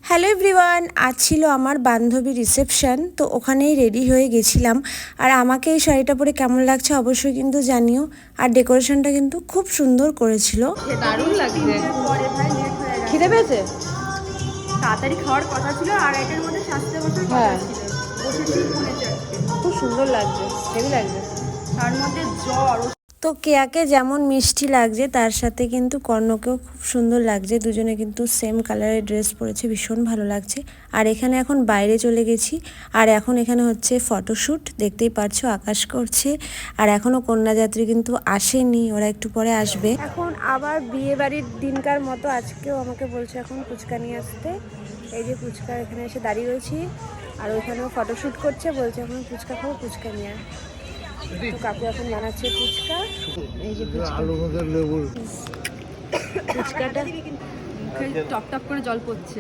Hello everyone, আজ ছিল আমার বান্ধবীর রিসেপশন, তো ওখানেই রেডি হয়ে গেছিলাম। আর আমাকে এই শাড়িটা পরে কেমন লাগছে অবশ্যই কিন্তু জানিও। আর ডেকোরেশনটা কিন্তু খুব সুন্দর করেছিল, দারুণ লাগছে। খিদে পেয়েছে? তাড়াতাড়ি খাওয়ার কথা ছিল, আর এটার মধ্যে সাজতে বসার কথা ছিল। বসেছি ফোনে চারটে, খুব সুন্দর লাগছে, হেভি লাগছে। তার মধ্যে জ্বর। তো কেয়াকে যেমন মিষ্টি লাগছে তার সাথে কিন্তু কর্ণকেও খুব সুন্দর লাগছে। দুজনে কিন্তু সেম কালারের ড্রেস পরেছে, ভীষণ ভালো লাগছে। আর এখানে এখন বাইরে চলে গেছি, আর এখন এখানে হচ্ছে ফটোশ্যুট, দেখতেই পারছো আকাশ করছে। আর এখনও কন্যাযাত্রী কিন্তু আসেনি, ওরা একটু পরে আসবে। এখন আবার বিয়ে বাড়ির দিনকার মতো আজকেও আমাকে বলছে এখন ফুচকা নিয়ে আসতে। এই যে ফুচকা এখানে এসে দাঁড়িয়ে রয়েছি, আর ওইখানেও ফটোশ্যুট করছে, বলছে এখন ফুচকা খাবো, ফুচকা নিয়ে আয়। তো কাকু এখন বানাচ্ছে ফুচকা। এই যে ফুচকাটা টপ টপ করে জল পড়ছে।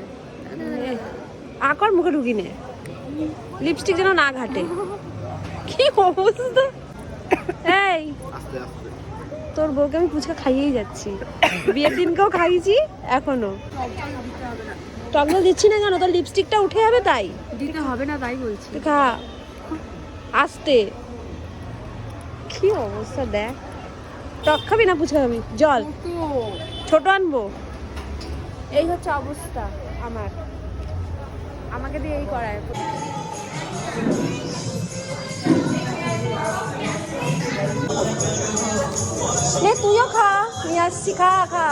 আকর মুখে ঢুকি নে, লিপস্টিক যেন না ঘাটে। কি অবস্থা! এই তোর বউকে আমি ফুচকা খাইয়েই যাচ্ছি, বিয়ের দিনকেও খাইয়েছি, এখনো টক জল দিচ্ছি না কেন? তোর লিপস্টিকটা উঠে যাবে, তাই দিতে হবে না, তাই বলছি। তুই খা আস্তে। কি অবস্থা দেখ, টক খাবি না ফুচকা খাবি? জল ছোট আনবো? এই হচ্ছে অবস্থা আমার, আমাকে দিয়ে এই করায়। নে তুইও খা, নিয়ে আসছি, খা খা।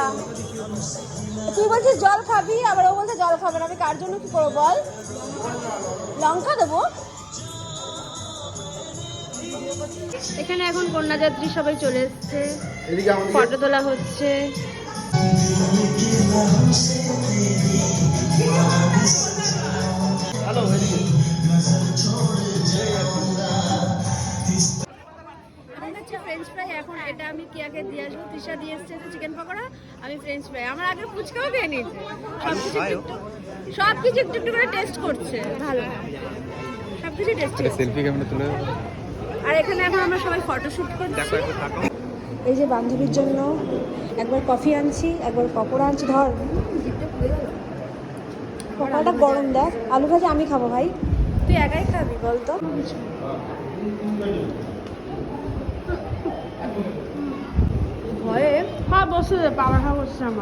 তুই বলছিস জল খাবি, আবার ও বলছে জল খাবে না। আমি কার জন্য কি করবো বল? লঙ্কা দেবো? এখানে এখন কন্যাযাত্রী সবাই চলে এসছে, ফটো তোলা হচ্ছে। ফ্রেঞ্চ ফ্রাই, এখন এটা আমি কিয়াকে দিয়ে আসবো। তৃষা দিয়ে এসছে চিকেন পকোড়া, আমি ফ্রেঞ্চ ফ্রাই। আমার আগে ফুচকাও খেয়ে নিয়েছে, সবকিছু একটু একটু করে টেস্ট করছে। ভালো, সবকিছু টেস্ট করছে। সেলফি ক্যামেরা তুলে। আর এখানে এখন আমরা সবাই ফটোশুট করছি। এই যে বান্ধবীর জন্য একবার কফি আনছি, একবার পকোড়া আনছি। ধর পকোড়াটা গরম, দেখ। আলু ভাজি আমি খাবো ভাই, তুই একাই খাবি বলতো? ভয়ে হ্যাঁ বসে পাওয়া বসছে আমার।